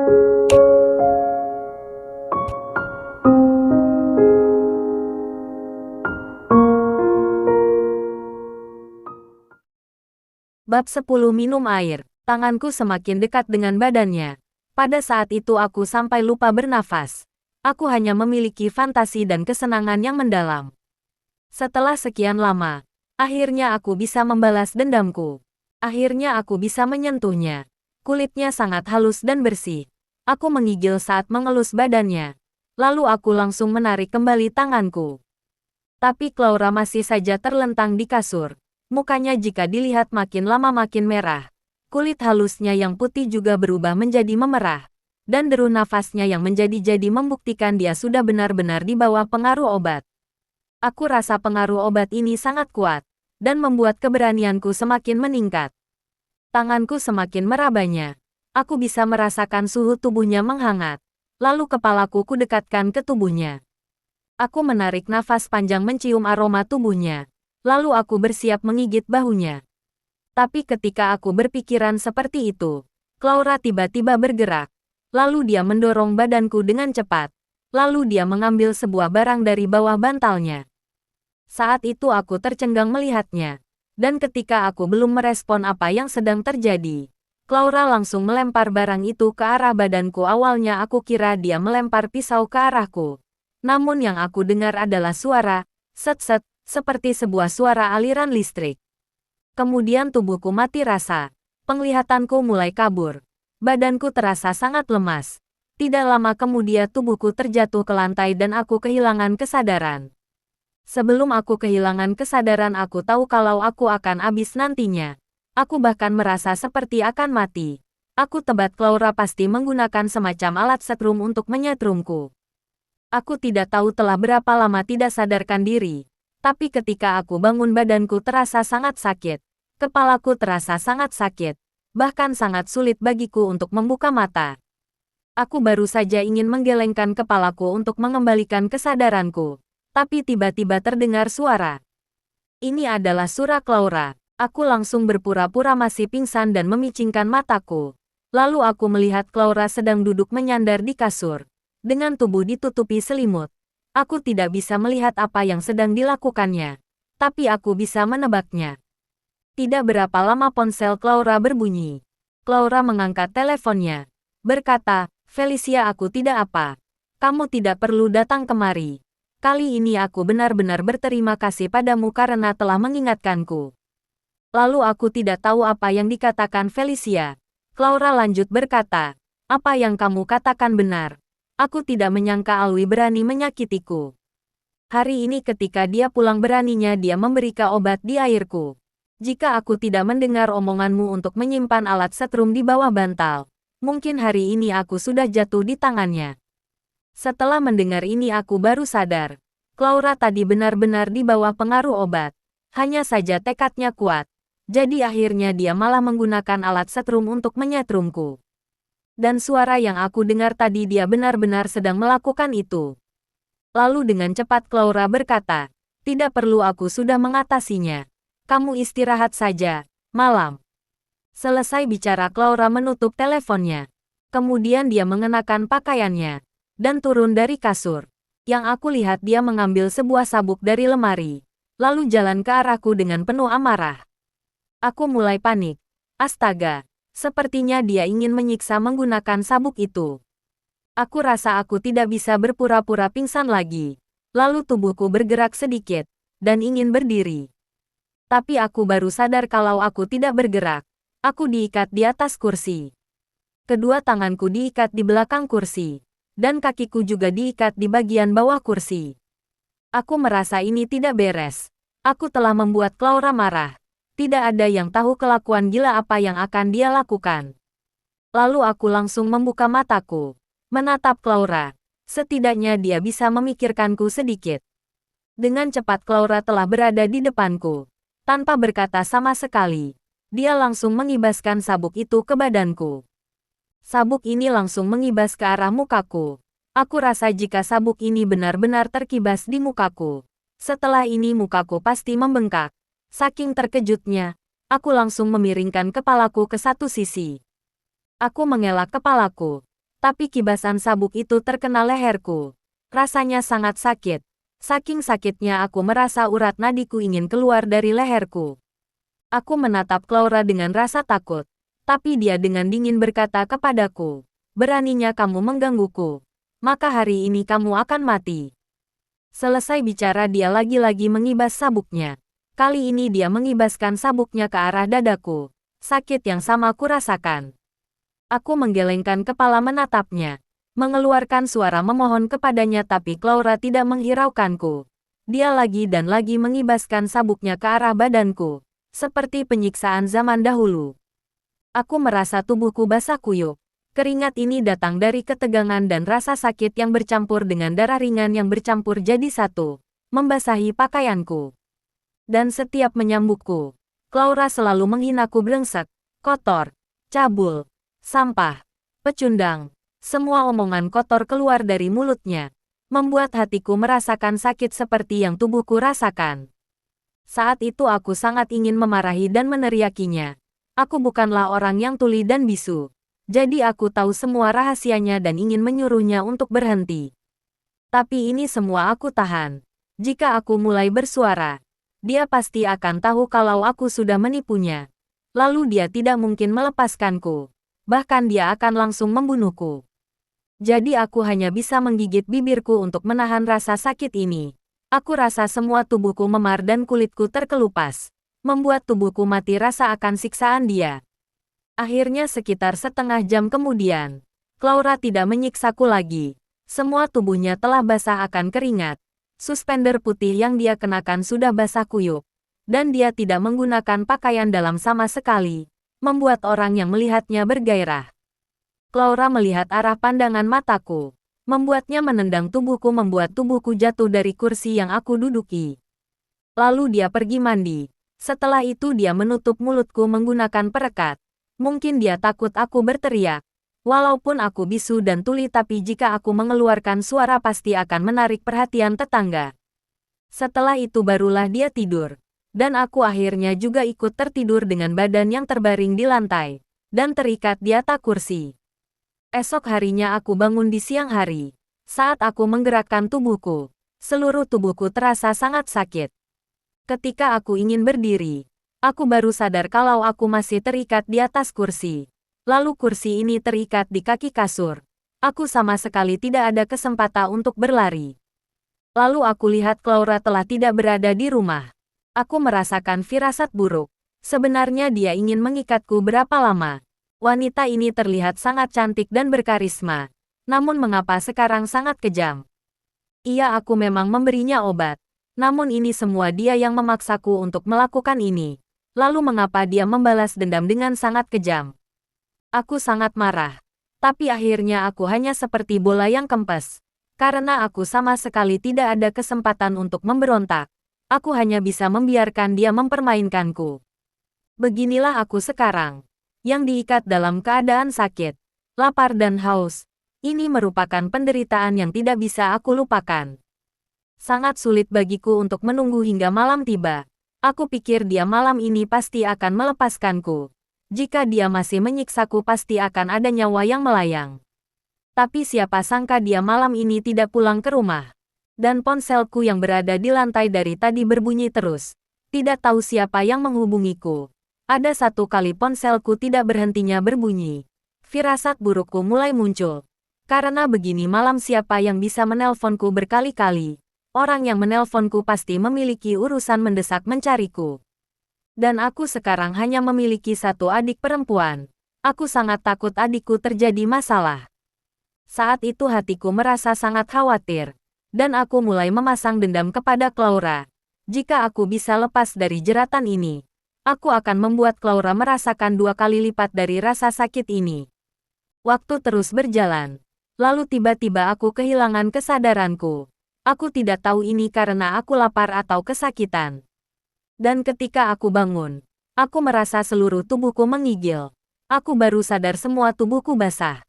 Bab 10 minum air. Tanganku semakin dekat dengan badannya. Pada saat itu aku sampai lupa bernafas. Aku hanya memiliki fantasi dan kesenangan yang mendalam. Setelah sekian lama, akhirnya aku bisa membalas dendamku. Akhirnya aku bisa menyentuhnya. Kulitnya sangat halus dan bersih. Aku menggigil saat mengelus badannya. Lalu aku langsung menarik kembali tanganku. Tapi Claura masih saja terlentang di kasur. Mukanya jika dilihat makin lama makin merah. Kulit halusnya yang putih juga berubah menjadi memerah. Dan deru nafasnya yang menjadi-jadi membuktikan dia sudah benar-benar di bawah pengaruh obat. Aku rasa pengaruh obat ini sangat kuat. Dan membuat keberanianku semakin meningkat. Tanganku semakin merabanya. Aku bisa merasakan suhu tubuhnya menghangat. Lalu kepalaku kudekatkan ke tubuhnya. Aku menarik nafas panjang mencium aroma tubuhnya. Lalu aku bersiap menggigit bahunya. Tapi ketika aku berpikiran seperti itu, Claura tiba-tiba bergerak. Lalu dia mendorong badanku dengan cepat. Lalu dia mengambil sebuah barang dari bawah bantalnya. Saat itu aku tercengang melihatnya. Dan ketika aku belum merespon apa yang sedang terjadi, Claura langsung melempar barang itu ke arah badanku. Awalnya aku kira dia melempar pisau ke arahku. Namun yang aku dengar adalah suara set-set, seperti sebuah suara aliran listrik. Kemudian tubuhku mati rasa. Penglihatanku mulai kabur. Badanku terasa sangat lemas. Tidak lama kemudian tubuhku terjatuh ke lantai dan aku kehilangan kesadaran. Sebelum aku kehilangan kesadaran aku tahu kalau aku akan habis nantinya. Aku bahkan merasa seperti akan mati. Aku tebak Claura pasti menggunakan semacam alat setrum untuk menyetrumku. Aku tidak tahu telah berapa lama tidak sadarkan diri. Tapi ketika aku bangun badanku terasa sangat sakit. Kepalaku terasa sangat sakit. Bahkan sangat sulit bagiku untuk membuka mata. Aku baru saja ingin menggelengkan kepalaku untuk mengembalikan kesadaranku. Tapi tiba-tiba terdengar suara. Ini adalah suara Claura. Aku langsung berpura-pura masih pingsan dan memicingkan mataku. Lalu aku melihat Claura sedang duduk menyandar di kasur. Dengan tubuh ditutupi selimut. Aku tidak bisa melihat apa yang sedang dilakukannya. Tapi aku bisa menebaknya. Tidak berapa lama ponsel Claura berbunyi. Claura mengangkat teleponnya. Berkata, Felicia aku tidak apa. Kamu tidak perlu datang kemari. Kali ini aku benar-benar berterima kasih padamu karena telah mengingatkanku. Lalu aku tidak tahu apa yang dikatakan Felicia. Claura lanjut berkata, apa yang kamu katakan benar. Aku tidak menyangka Alwi berani menyakitiku. Hari ini ketika dia pulang beraninya dia memberikan obat di airku. Jika aku tidak mendengar omonganmu untuk menyimpan alat setrum di bawah bantal, mungkin hari ini aku sudah jatuh di tangannya. Setelah mendengar ini aku baru sadar. Claura tadi benar-benar di bawah pengaruh obat. Hanya saja tekadnya kuat. Jadi akhirnya dia malah menggunakan alat setrum untuk menyetrumku. Dan suara yang aku dengar tadi dia benar-benar sedang melakukan itu. Lalu dengan cepat Claura berkata, tidak perlu aku sudah mengatasinya. Kamu istirahat saja, malam. Selesai bicara Claura menutup teleponnya. Kemudian dia mengenakan pakaiannya. Dan turun dari kasur. Yang aku lihat dia mengambil sebuah sabuk dari lemari. Lalu jalan ke arahku dengan penuh amarah. Aku mulai panik. Astaga. Sepertinya dia ingin menyiksa menggunakan sabuk itu. Aku rasa aku tidak bisa berpura-pura pingsan lagi. Lalu tubuhku bergerak sedikit, dan ingin berdiri. Tapi aku baru sadar kalau aku tidak bergerak. Aku diikat di atas kursi. Kedua tanganku diikat di belakang kursi. Dan kakiku juga diikat di bagian bawah kursi. Aku merasa ini tidak beres. Aku telah membuat Claura marah. Tidak ada yang tahu kelakuan gila apa yang akan dia lakukan. Lalu aku langsung membuka mataku. Menatap Claura. Setidaknya dia bisa memikirkanku sedikit. Dengan cepat Claura telah berada di depanku. Tanpa berkata sama sekali. Dia langsung mengibaskan sabuk itu ke badanku. Sabuk ini langsung mengibas ke arah mukaku. Aku rasa jika sabuk ini benar-benar terkibas di mukaku. Setelah ini mukaku pasti membengkak. Saking terkejutnya, aku langsung memiringkan kepalaku ke satu sisi. Aku mengelak kepalaku. Tapi kibasan sabuk itu terkena leherku. Rasanya sangat sakit. Saking sakitnya aku merasa urat nadiku ingin keluar dari leherku. Aku menatap Claura dengan rasa takut. Tapi dia dengan dingin berkata kepadaku, "Beraninya kamu menggangguku. Maka hari ini kamu akan mati." Selesai bicara dia lagi-lagi mengibas sabuknya. Kali ini dia mengibaskan sabuknya ke arah dadaku. Sakit yang sama kurasakan. Aku menggelengkan kepala menatapnya. Mengeluarkan suara memohon kepadanya tapi Claura tidak menghiraukanku. Dia lagi dan lagi mengibaskan sabuknya ke arah badanku. Seperti penyiksaan zaman dahulu. Aku merasa tubuhku basah kuyup. Keringat ini datang dari ketegangan dan rasa sakit yang bercampur dengan darah ringan yang bercampur jadi satu. Membasahi pakaianku. Dan setiap menyambutku, Claura selalu menghinaku brengsek, kotor, cabul, sampah, pecundang. Semua omongan kotor keluar dari mulutnya, membuat hatiku merasakan sakit seperti yang tubuhku rasakan. Saat itu aku sangat ingin memarahi dan meneriakinya. Aku bukanlah orang yang tuli dan bisu. Jadi aku tahu semua rahasianya dan ingin menyuruhnya untuk berhenti. Tapi ini semua aku tahan. Jika aku mulai bersuara, dia pasti akan tahu kalau aku sudah menipunya. Lalu dia tidak mungkin melepaskanku. Bahkan dia akan langsung membunuhku. Jadi aku hanya bisa menggigit bibirku untuk menahan rasa sakit ini. Aku rasa semua tubuhku memar dan kulitku terkelupas. Membuat tubuhku mati rasa akan siksaan dia. Akhirnya sekitar setengah jam kemudian, Claura tidak menyiksaku lagi. Semua tubuhnya telah basah akan keringat. Suspender putih yang dia kenakan sudah basah kuyup. Dan dia tidak menggunakan pakaian dalam sama sekali. Membuat orang yang melihatnya bergairah. Claura melihat arah pandangan mataku. Membuatnya menendang tubuhku membuat tubuhku jatuh dari kursi yang aku duduki. Lalu dia pergi mandi. Setelah itu dia menutup mulutku menggunakan perekat. Mungkin dia takut aku berteriak. Walaupun aku bisu dan tuli tapi jika aku mengeluarkan suara pasti akan menarik perhatian tetangga. Setelah itu barulah dia tidur. Dan aku akhirnya juga ikut tertidur dengan badan yang terbaring di lantai. Dan terikat di atas kursi. Esok harinya aku bangun di siang hari. Saat aku menggerakkan tubuhku, seluruh tubuhku terasa sangat sakit. Ketika aku ingin berdiri, aku baru sadar kalau aku masih terikat di atas kursi. Lalu kursi ini terikat di kaki kasur. Aku sama sekali tidak ada kesempatan untuk berlari. Lalu aku lihat Claura telah tidak berada di rumah. Aku merasakan firasat buruk. Sebenarnya dia ingin mengikatku berapa lama. Wanita ini terlihat sangat cantik dan berkarisma. Namun mengapa sekarang sangat kejam? Iya, aku memang memberinya obat. Namun ini semua dia yang memaksaku untuk melakukan ini. Lalu mengapa dia membalas dendam dengan sangat kejam? Aku sangat marah. Tapi akhirnya aku hanya seperti bola yang kempes. Karena aku sama sekali tidak ada kesempatan untuk memberontak. Aku hanya bisa membiarkan dia mempermainkanku. Beginilah aku sekarang. Yang diikat dalam keadaan sakit, lapar dan haus. Ini merupakan penderitaan yang tidak bisa aku lupakan. Sangat sulit bagiku untuk menunggu hingga malam tiba. Aku pikir dia malam ini pasti akan melepaskanku. Jika dia masih menyiksaku pasti akan ada nyawa yang melayang. Tapi siapa sangka dia malam ini tidak pulang ke rumah. Dan ponselku yang berada di lantai dari tadi berbunyi terus. Tidak tahu siapa yang menghubungiku. Ada satu kali ponselku tidak berhentinya berbunyi. Firasat burukku mulai muncul. Karena begini malam siapa yang bisa menelponku berkali-kali. Orang yang menelponku pasti memiliki urusan mendesak mencariku. Dan aku sekarang hanya memiliki satu adik perempuan. Aku sangat takut adikku terjadi masalah. Saat itu hatiku merasa sangat khawatir. Dan aku mulai memasang dendam kepada Claura. Jika aku bisa lepas dari jeratan ini, aku akan membuat Claura merasakan 2 kali lipat dari rasa sakit ini. Waktu terus berjalan. Lalu tiba-tiba aku kehilangan kesadaranku. Aku tidak tahu ini karena aku lapar atau kesakitan. Dan ketika aku bangun, aku merasa seluruh tubuhku menggigil. Aku baru sadar semua tubuhku basah.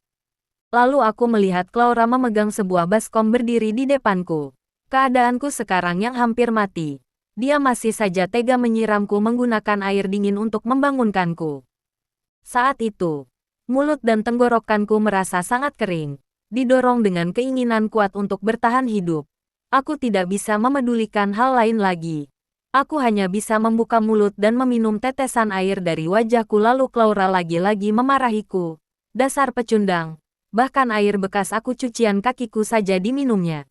Lalu aku melihat Claura memegang sebuah baskom berdiri di depanku. Keadaanku sekarang yang hampir mati. Dia masih saja tega menyiramku menggunakan air dingin untuk membangunkanku. Saat itu, Mulut dan tenggorokanku merasa sangat kering. Didorong dengan keinginan kuat untuk bertahan hidup. Aku tidak bisa memedulikan hal lain lagi. Aku hanya bisa membuka mulut dan meminum tetesan air dari wajahku lalu Claura lagi-lagi memarahiku. Dasar pecundang. Bahkan air bekas aku cucian kakiku saja diminumnya.